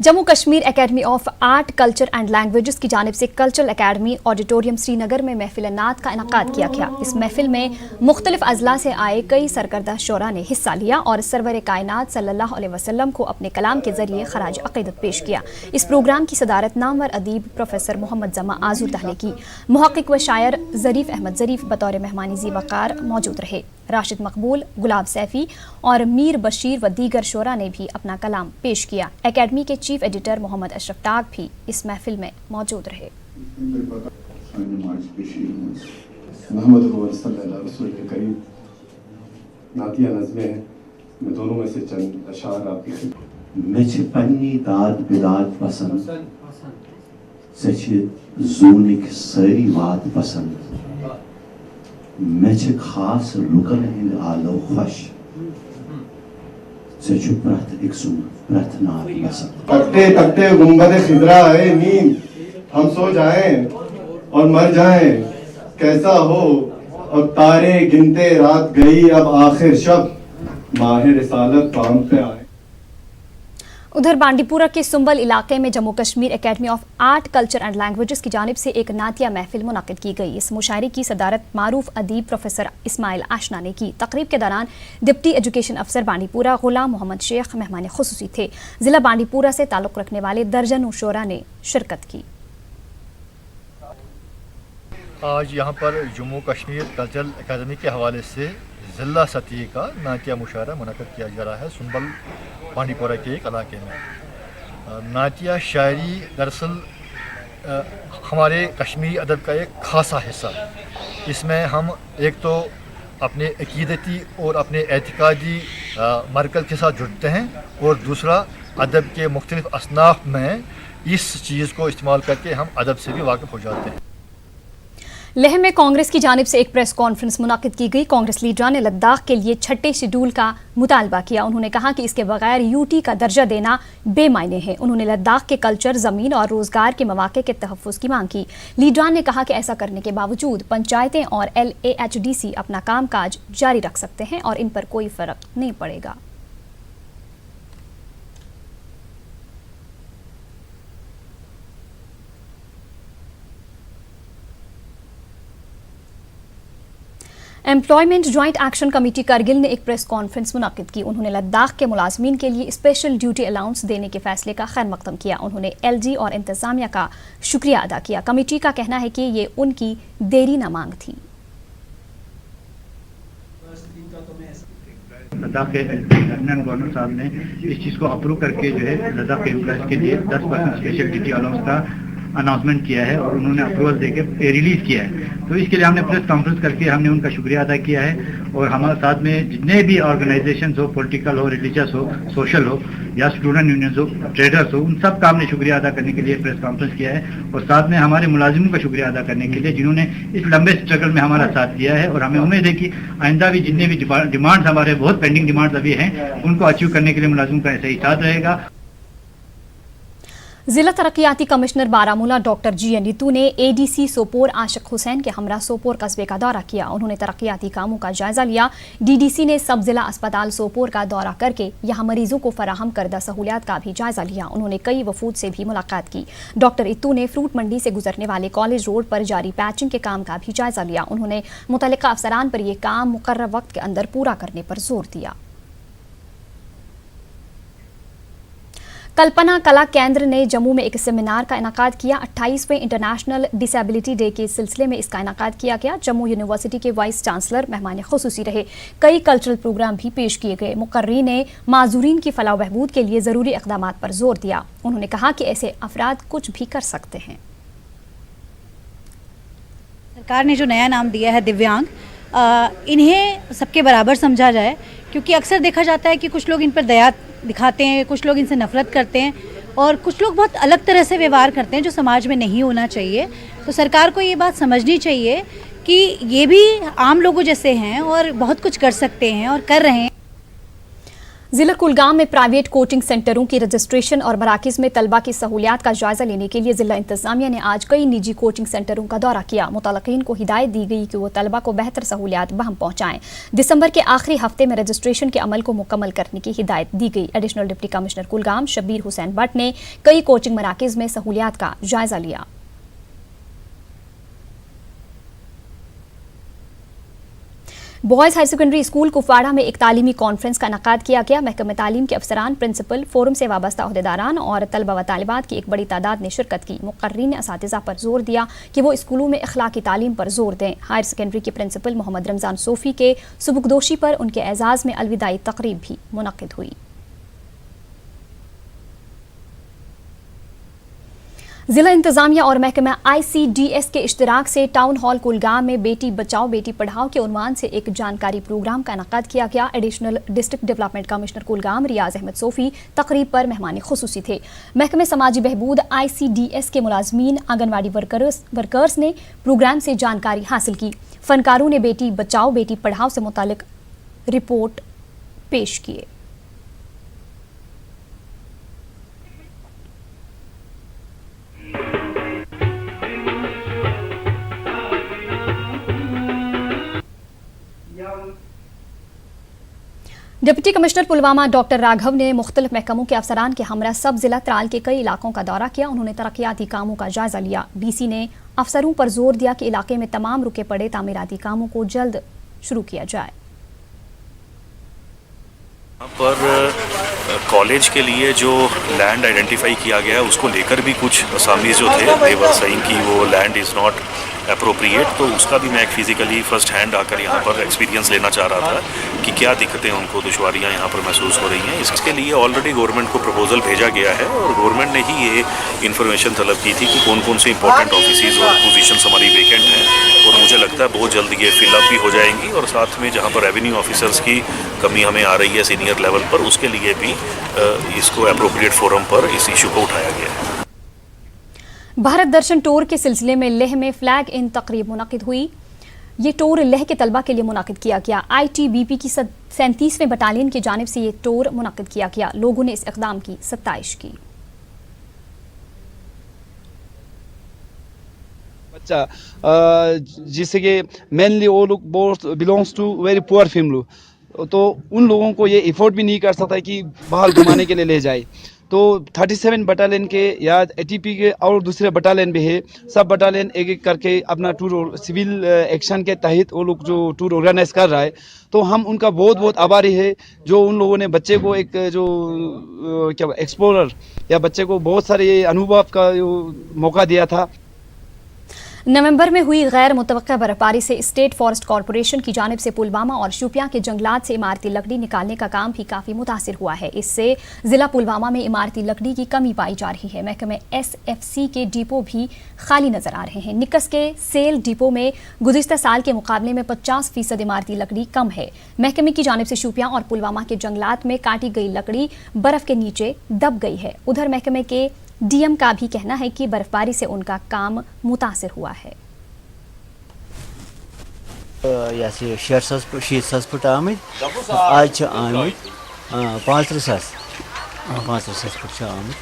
Jammu Kashmir academy of art culture and languages की जानिब से कल्चरल एकेडमी ऑडिटोरियम श्रीनगर में महफिल नात का इनकाद किया गया। इस महफिल में मुख्तलिफ अजला से आए कई सरकर्दा शोरा ने हिस्सा लिया और सरवर कायनात सल्लल्लाहु अलैहि वसल्लम को अपने कलाम के जरिए खराज अक़ीदत पेश किया। इस प्रोग्राम की सदारत नामवर अदीब प्रोफेसर मोहम्मद जमा आजू तहले की। मुहक्किक व शायर ज़रीफ अहमद ज़रीफ बतौर मेहमानी ज़ी वक़ार मौजूद रहे। राशिद मकबूल, गुलाब सैफी और मीर बशीर व दीगर शोरा ने भी अपना कलाम पेश किया। एकेडमी के चीफ एडिटर मोहम्मद अशरफ टाग भी इस महफिल में मौजूद रहे। मैं खास लुकन हिंद आलो खुश से प्रथ इक्सुम प्रथनाथ पसंद तकते तकते गुंबद खिदरा है नींद, हम सो जाएं और मर जाएं कैसा हो। अब तारे गिनते रात गई अब आखिर शब, माहिर रिसालत काम पे आए। उधर बांडीपुरा के सुंबल इलाके में Jammu Kashmir academy of art culture and languages की जानिब से एक नातिया महफिल मुनक़िद की गई। इस मुशायरे की सदारत मारूफ अदीब प्रोफेसर इस्माइल आशना ने की। तकरीब के दौरान डिप्टी एजुकेशन अफसर बांडीपुरा गुलाम मोहम्मद शेख मेहमान खुसूसी थे। ज़िला बांडीपुरा से ताल्लुक़ रखने वाले दर्जनों शोरा ने शिरकत की। आज यहाँ पर जम्मू कश्मीर कल्चरल अकादमी के हवाले से ज़िला सतह का नातिया मुशायरा मुनक़िद किया जा रहा है सुंबल बांडीपुरा के एक इलाके में। नातिया शायरी दरअसल हमारे कश्मीरी अदब का एक खासा हिस्सा। इसमें हम एक तो अपने अक़ीदती और अपने एतिक़ादी मरकज़ के साथ जुड़ते हैं और दूसरा अदब के मुख्तलिफ़ असनाफ़ में इस चीज़ को इस्तेमाल करके हम अदब से भी वाकिफ़ हो जाते हैं। लेह में कांग्रेस की जानिब से एक प्रेस कॉन्फ्रेंस मुनक़िद की गई। कांग्रेस लीडरान ने लद्दाख के लिए छठे शेड्यूल का मुतालबा किया। उन्होंने कहा कि इसके बगैर यूटी का दर्जा देना बेमायने है। उन्होंने लद्दाख के कल्चर, ज़मीन और रोज़गार के मौक़े के तहफ़्फ़ुज़ की मांग की। लीडरान ने कहा कि ऐसा करने के बावजूद पंचायतें और LAHDC अपना काम काज जारी रख सकते हैं और इन पर कोई फ़र्क नहीं पड़ेगा। Employment joint action committee Kargil ने एक प्रेस कॉन्फ्रेंस मुनक़िद की। उन्होंने लद्दाख के मुलाजमीन के लिए स्पेशल ड्यूटी अलाउंस देने के फैसले का खैर मकदम किया। उन्होंने LG और इंतज़ामिया का शुक्रिया अदा किया। कमेटी का कहना है कि ये उनकी देरीना मांग थी। लद्दाख के लेफ्टिनेंट गवर्नर साहब ने इस चीज़ को अप्रूव करके जो है लद्दाख के एम्प्लॉयज़ के लिए 10% स्पेशल ड्यूटी अलाउंस का अनाउंसमेंट किया है और उन्होंने अप्रूवल देके रिलीज़ किया है। तो इसके लिए हमने प्रेस कॉन्फ्रेंस करके हमने उनका शुक्रिया अदा किया है और हमारे साथ में जितने भी ऑर्गेनाइजेशंस हो, पॉलिटिकल हो, रिलीजियस हो, सोशल हो या स्टूडेंट यूनियंस हो, ट्रेडर्स हो, उन सब का हमने शुक्रिया अदा करने के लिए प्रेस कॉन्फ्रेंस किया है और साथ में हमारे मुलाजिमों का शुक्रिया अदा करने के लिए जिन्होंने इस लंबे स्ट्रगल में हमारा साथ दिया है। और हमें उम्मीद है कि आइंदा भी जितने भी डिमांड्स हमारे बहुत पेंडिंग डिमांड्स अभी हैं उनको अचीव करने के लिए मुलाजिमों का ऐसा ही साथ रहेगा। जिला तरक्याती commissioner Baramulla doctor GN Neetu ने ADC सोपोर आशिक हुसैन के हमरा सोपोर कस्बे का दौरा किया। उन्होंने तरक्याती कामों का जायजा लिया। DDC ने सब जिला अस्पताल सोपोर का दौरा करके यहाँ मरीजों को फराहम करदा सहूलियात का भी जायजा लिया। उन्होंने कई वफूद से भी मुलाकात की। डॉक्टर इत्तू ने फ्रूट मंडी से गुजरने वाले कॉलेज रोड पर जारी पैचिंग के काम का भी जायजा लिया। उन्होंने मुतल्लिका अफसरान पर यह काम मुकर्रर वक्त के अंदर पूरा करने पर जोर दिया। कल्पना कला केंद्र ने जम्मू में एक सेमिनार का इनकाद किया। 28वें इंटरनेशनल डिसेबिलिटी डे के सिलसिले में इसका इनकाद किया गया। जम्मू यूनिवर्सिटी के वाइस चांसलर मेहमान खुसूसी रहे। कई कल्चरल प्रोग्राम भी पेश किए गए। मुकर्रीन ने माजूरीन की फलाह बहबूद के लिए ज़रूरी इक़दामात पर जोर दिया। उन्होंने कहा कि ऐसे अफराद कुछ भी कर सकते हैं। सरकार ने जो नया नाम दिया है दिव्यांग, इन्हें सबके बराबर समझा जाए, क्योंकि अक्सर देखा जाता है कि कुछ लोग इन पर दया दिखाते हैं, कुछ लोग इनसे नफरत करते हैं और कुछ लोग बहुत अलग तरह से व्यवहार करते हैं जो समाज में नहीं होना चाहिए। तो सरकार को ये बात समझनी चाहिए कि ये भी आम लोगों जैसे हैं और बहुत कुछ कर सकते हैं और कर रहे हैं। जिला कुलगाम में प्राइवेट कोचिंग सेंटरों की रजिस्ट्रेशन और मराकज में तलबा की सहूलियात का जायजा लेने के लिए जिला इंतजामिया ने आज कई निजी कोचिंग सेंटरों का दौरा किया। मुतलकीन को हिदायत दी गई कि वो तलबा को बेहतर सहूलियात बहम पहुंचाएं। दिसंबर के आखिरी हफ्ते में रजिस्ट्रेशन के अमल को मुकम्मल करने की हिदायत दी गई। Additional deputy commissioner Kulgam Shabbir Hussain Bhatt ने कई कोचिंग मराकज में सहूलियात का जायजा लिया। Boys higher secondary school Kupwara में एक तालीमी कॉन्फ्रेंस का इनेकाद किया गया। महकमे तालीम के अफसरान, प्रिंसिपल, फोरम से वाबस्ता अहदेदारान और तलबा व तालिबात की एक बड़ी तादाद ने शिरकत की। मुक़र्रीन ने असातिज़ा पर जोर दिया कि वो स्कूलों में अखलाकी तालीम पर जोर दें। हायर सेकेंडरी के प्रिंसिपल मोहम्मद रमज़ान सोफ़ी के सुबुकदोशी पर उनके एजाज़ में अलविदाई तकरीब भी मुनक़िद हुई। जिला इंतजामिया और महकमा ICDS के इश्तराक से टाउन हॉल कुलगाम में बेटी बचाओ बेटी पढ़ाओ के उन्वान से एक जानकारी प्रोग्राम का इनेकाद किया गया। Additional district development commissioner Kulgam Riyaz Ahmad Sofi तकरीब पर मेहमान खुसूसी थे। महकमे समाजी बहबूद ICDS के मुलाजमीन, आंगनवाड़ी वर्कर्स ने प्रोग्राम से जानकारी हासिल की। फनकारों ने बेटी बचाओ बेटी पढ़ाओ से मुतालिक रिपोर्ट पेश किए। Deputy commissioner Pulwama doctor Raghav ने मुख्तलिफ महकमों के अफसरान के हमरा सब जिला त्राल के कई इलाकों का दौरा किया। उन्होंने तरक्याती कामों का जायजा लिया। DC ने अफसरों पर जोर दिया कि इलाके में तमाम रुके पड़े तामीराती कामों को जल्द शुरू किया जाए। यहाँ पर कॉलेज के लिए जो लैंड आइडेंटिफाई किया गया है उसको लेकर भी कुछ असामी जो थे देवर सेइंग कि वो लैंड इज़ नॉट अप्रोप्रिएट, तो उसका भी मैं एक फ़िज़िकली फ़र्स्ट हैंड आकर यहाँ पर एक्सपीरियंस लेना चाह रहा था कि क्या दिक्कतें उनको दुश्वारियाँ यहाँ पर महसूस हो रही हैं। इसके लिए ऑलरेडी गवर्नमेंट को प्रपोजल भेजा गया है और गवर्नमेंट ने ही ये इन्फॉर्मेशन तलब की थी कि कौन कौन से इंपॉर्टेंट ऑफिसेज और पोजीशंस हमारी वेकेंट हैं, और मुझे लगता है बहुत जल्द ये फिलअप भी हो जाएंगी। और साथ में जहाँ पर रेवेन्यू ऑफिसर्स की कमी हमें आ रही है सीनियर लेवल पर, उसके लिए भी इसको अप्रोप्रिएट फोरम पर इस इशू को उठाया गया है। भारत दर्शन टूर के सिलसिले में लेह में फ्लैग इन तकरीब मुनक़िद हुई। ये टूर लेह के तलबा के लिए मुनक़िद किया गया। ITBP की 37वें बटालियन की जानिब से ये टूर मुनक़िद किया गया। लोगों ने इस इक़दाम की सत्ताइश की। बच्चा जिससे कि मेनली वो लोग both belongs to very poor family, तो उन लोगों को ये एफोर्ड भी नहीं कर सकता कि बाहर घुमाने के लिए ले जाए। तो 37 बटालियन के या ATP के और दूसरे बटालियन भी है, सब बटालियन एक एक करके अपना टूर सिविल एक्शन के तहत वो लोग जो टूर ऑर्गेनाइज कर रहा है, तो हम उनका बहुत बहुत आभारी है जो उन लोगों ने बच्चे को एक जो क्या एक्सप्लोरर या बच्चे को बहुत सारे अनुभव का मौका दिया था। नवंबर में हुई गैर मुतवक्का बर्फबारी से स्टेट फॉरेस्ट कॉरपोरेशन की जानिब से पुलवामा और शोपियां के जंगलात से इमारती लकड़ी निकालने का काम भी काफ़ी मुतासिर हुआ है। इससे ज़िला पुलवामा में इमारती लकड़ी की कमी पाई जा रही है। महकमे SFC के डिपो भी खाली नजर आ रहे हैं। निकस के सेल डिपो में गुज़िश्ता साल के मुकाबले में 50% इमारती लकड़ी कम है। महकमे की जानिब से शोपियां और पुलवामा के जंगलात में काटी गई लकड़ी बर्फ़ के नीचे दब गई है। उधर महकमे के DM का भी कहना है कि बर्फबारी से उनका काम मुतासिर हुआ है। शीत फुट आमद आज आमद 35 फुट आमद।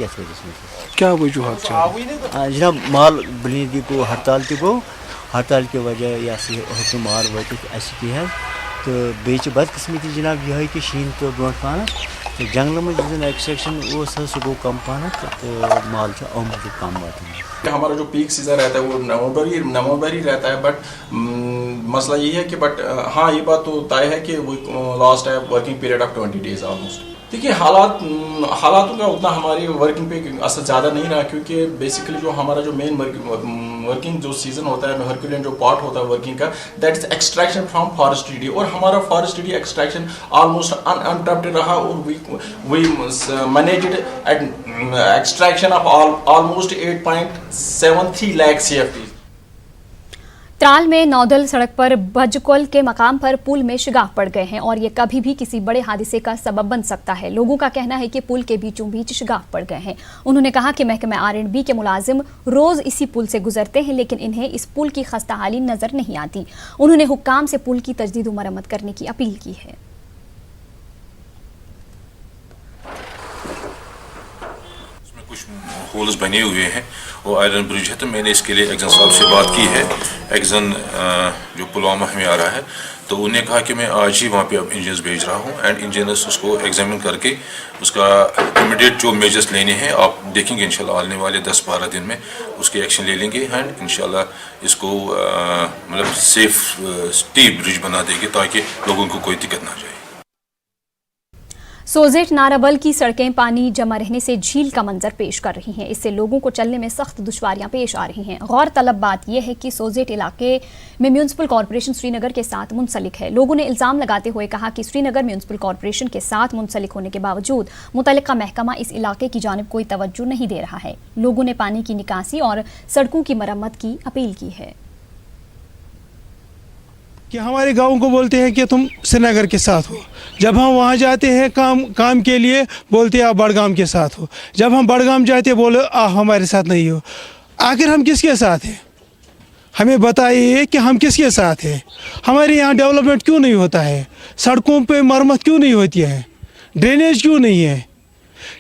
क्या वजूहत जनाब माल बुनियादी को हड़ताल गो, हड़ताल की वजह हुक्म मार वत तो बेच बदकिस्मती जनाब यह कि शीन तो ब्रोट पान तो जंगल में एक्सट्रैक्शन वो सह गो कम पान तो माल आमद कम वात। हमारा जो पीक सीज़न रहता है वो नवंबर ही रहता है, बट मसला ये है कि हाँ ये बात तो तय है कि वो लास्ट है working period of 20 days almost. देखिए हालातों का उतना हमारी वर्किंग पे असर ज़्यादा नहीं रहा, क्योंकि बेसिकली जो हमारा जो मेन वर्किंग जो सीज़न होता है, हरक्यूलियन जो पार्ट होता है वर्किंग का, that is extraction from forestry, और हमारा फॉरेस्ट्री एक्सट्रैक्शन ऑलमोस्ट अनइंटरप्टेड रहा, और we managed extraction of almost 8.73 lakh CFT। Tral में नौदल सड़क पर बजकोल के मकाम पर पुल में शिगाफ पड़ गए हैं और ये कभी भी किसी बड़े हादसे का सबब बन सकता है। लोगों का कहना है कि पुल के बीचों बीच शिगाफ पड़ गए हैं। उन्होंने कहा कि महकमे R&B के मुलाजिम रोज इसी पुल से गुजरते हैं, लेकिन इन्हें इस पुल की खस्ता हाली नजर नहीं आती। उन्होंने हुक्काम से पुल की तजदीद व मरम्मत करने की अपील की है। कुछ होल्स बने हुए हैं वो आयरन ब्रिज है, तो मैंने इसके लिए एक्जन साहब से बात की है। एक्जन जो पुलवामा हमें आ रहा है, तो उन्हें कहा कि मैं आज ही वहाँ पे अब इंजीनियर्स भेज रहा हूँ एंड इंजीनियर्स उसको एग्जामिन करके उसका इमीडिएट जो मेजर्स लेने हैं आप देखेंगे इंशाल्लाह आने वाले 10-12 दिन में उसके एक्शन ले लेंगे एंड इंशाल्लाह इसको मतलब सेफ्टी ब्रिज बना देंगे ताकि लोगों को कोई दिक्कत ना जाए। सोजेट नाराबल की सड़कें पानी जमा रहने से झील का मंजर पेश कर रही हैं। इससे लोगों को चलने में सख्त दुश्वारियां पेश आ रही हैं। गौर तलब बात यह है कि सोजेट इलाके में म्यूनसिपल कॉरपोरेशन श्रीनगर के साथ मुंसलिक है। लोगों ने इल्ज़ाम लगाते हुए कहा कि श्रीनगर म्यूनसिपल कॉरपोरेशन के साथ मुंसलिक होने के बावजूद मुतल्लिका महकमा इस इलाके की जानिब कोई तवज्जो नहीं दे रहा है। लोगों ने पानी की निकासी और सड़कों की मरम्मत की अपील की है। कि हमारे गाँव को बोलते हैं कि तुम श्रीनगर के साथ हो, जब हम वहाँ जाते हैं काम के लिए बोलते हैं आप बड़गाम के साथ हो, जब हम बड़गाम जाते बोले आप हमारे साथ नहीं हो। आखिर हम किसके साथ हैं? हमें बताइए कि हम किसके साथ हैं? हमारे यहाँ डेवलपमेंट क्यों नहीं होता है? सड़कों पे मरम्मत क्यों नहीं होती है? ड्रेनेज क्यों नहीं है?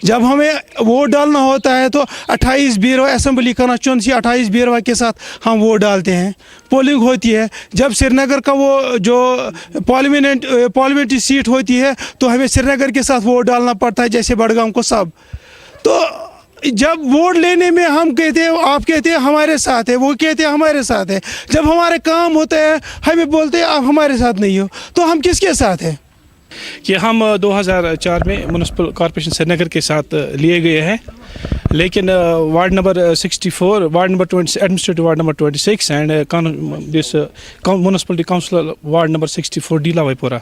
जब हमें वोट डालना होता है तो 28 बीरवा असेंबली कॉन्स्टिट्यूंसी 28 बीरवा के साथ हम वोट डालते हैं, पोलिंग होती है। जब श्रीनगर का वो जो पार्लियामेंट्री सीट होती है तो हमें श्रीनगर के साथ वोट डालना पड़ता है जैसे बड़गाम को सब। तो जब वोट लेने में हम कहते हैं आप कहते हैं हमारे साथ है, वो कहते हैं हमारे साथ है। जब हमारे काम होता है हमें बोलते हैं आप हमारे साथ नहीं हो, तो हम किसके साथ हैं? कि हम 2004 में म्यूनसिपल कॉरपोरेशन श्रीनगर के साथ लिए गए हैं, लेकिन ward number 64, ward number 20, administrative ward number 26 and this municipality council ward number 64 डीला वाईपोरा।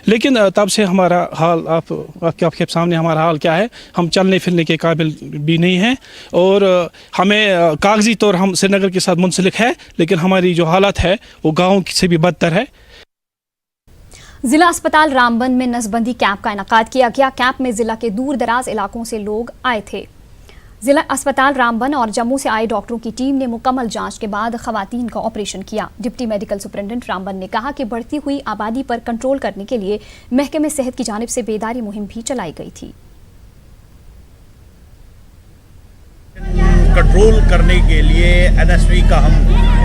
लेकिन तब से हमारा हाल आपके सामने हमारा हाल क्या है, हम चलने फिरने के काबिल भी नहीं हैं और हमें कागजी तौर हम श्रीनगर के साथ मुंसलिक है, लेकिन हमारी जो हालत है वो गाँव से भी बदतर है। जिला अस्पताल रामबन में नसबंदी कैंप का इनेकाद किया गया। कैंप में जिला के दूर दराज इलाकों से लोग आए थे। जिला अस्पताल रामबन और जम्मू से आए डॉक्टरों की टीम ने मुकम्मल जांच के बाद खवातीन का ऑपरेशन किया। डिप्टी मेडिकल सुपरिटेंडेंट रामबन ने कहा कि बढ़ती हुई आबादी पर कंट्रोल करने के लिए महकमे सेहत की जानिब से बेदारी मुहिम भी चलाई गई थी। कंट्रोल करने के लिए NSV का हम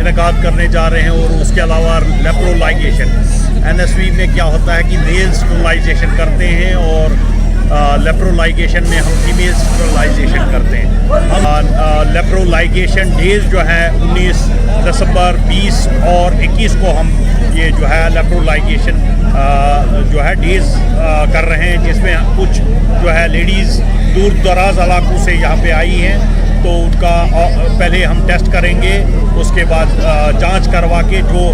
इनेकाद करने जा रहे हैं और उसके अलावा लेप्रोलाइजेशन। NSV में क्या होता है कि मेल स्टरलाइजेशन करते हैं और लेप्रोलाइजेशन में हम फीमेल स्टरलाइजेशन करते हैं। हम लेप्रोलाइजेशन डेज जो है 19 दिसंबर 20 और 21 को हम ये जो है लेप्रोलाइजेशन जो है डेज कर रहे हैं, जिसमें कुछ जो है लेडीज़ दूर दराज इलाकों से यहाँ पे आई हैं, तो उनका पहले हम टेस्ट करेंगे, उसके बाद जांच करवा के जो।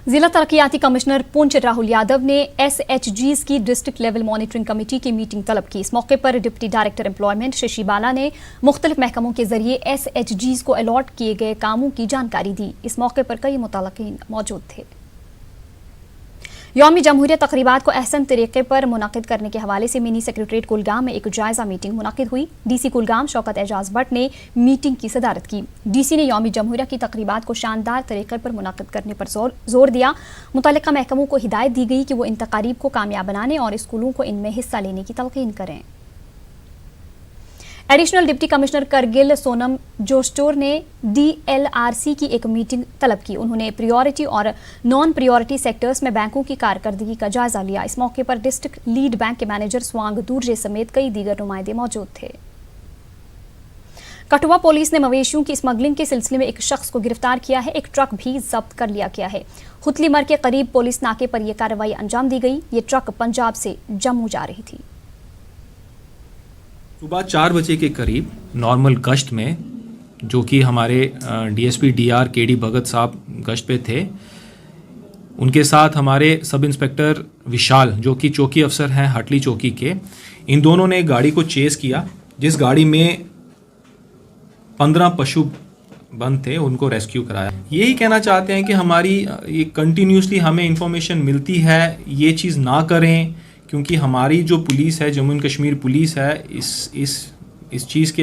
जिला तरक्याती कमिश्नर पुंछ राहुल यादव ने SHGs की डिस्ट्रिक्ट लेवल मॉनिटरिंग कमेटी की मीटिंग तलब की। इस मौके पर डिप्टी डायरेक्टर एम्प्लॉयमेंट शशि बाला ने मुख्तलिफ महकमों के जरिए SHGs को अलॉट किए गए कामों की जानकारी दी। इस मौके पर कई मुतल्लिकीन मौजूद थे। यौमी जमहूरियत तकरीबात को अहसन तरीके पर मुनक़िद करने के हवाले से मिनी सेक्रेटरीट कुलगाम में एक जायज़ा मीटिंग मुनक़िद हुई। DC कुलगाम शौकत एजाज भट्ट ने मीटिंग की सदारत की। DC ने यौमी जमहूरियत की तकरीबात को शानदार तरीके पर मुनक़िद करने पर जोर दिया। मुतल्लिका महकमों को हिदायत दी गई कि वो इन तकारीब को कामयाब बनाने और स्कूलों को इनमें हिस्सा लेने की तलक़ीन करें। Additional deputy commissioner Kargil Sonam Jostor ने DLRC की एक मीटिंग तलब की। उन्होंने प्रायोरिटी और नॉन प्रायोरिटी सेक्टर्स में बैंकों की कारकर्दगी का जायजा लिया। इस मौके पर डिस्ट्रिक्ट लीड बैंक के मैनेजर स्वांग दूरजे समेत कई दीगर नुमाइंदे मौजूद थे। कठुआ पुलिस ने मवेशियों की स्मगलिंग के सिलसिले में एक शख्स को गिरफ्तार किया है। एक ट्रक भी जब्त कर लिया गया है। हुतलीमर के करीब पुलिस नाके पर यह कार्रवाई अंजाम दी गई। ये ट्रक पंजाब से जम्मू जा रही थी। सुबह 4 बजे के करीब नॉर्मल गश्त में, जो कि हमारे DSP DR KD भगत साहब गश्त पे थे, उनके साथ हमारे सब इंस्पेक्टर विशाल जो कि चौकी अफसर हैं हटली चौकी के, इन दोनों ने गाड़ी को चेस किया, जिस गाड़ी में 15 पशु बंद थे, उनको रेस्क्यू कराया। यही कहना चाहते हैं कि हमारी ये कंटिन्यूसली हमें इंफॉर्मेशन मिलती है, ये चीज़ ना करें, क्योंकि हमारी जो पुलिस है, जम्मू एंड कश्मीर पुलिस है, इस चीज़ के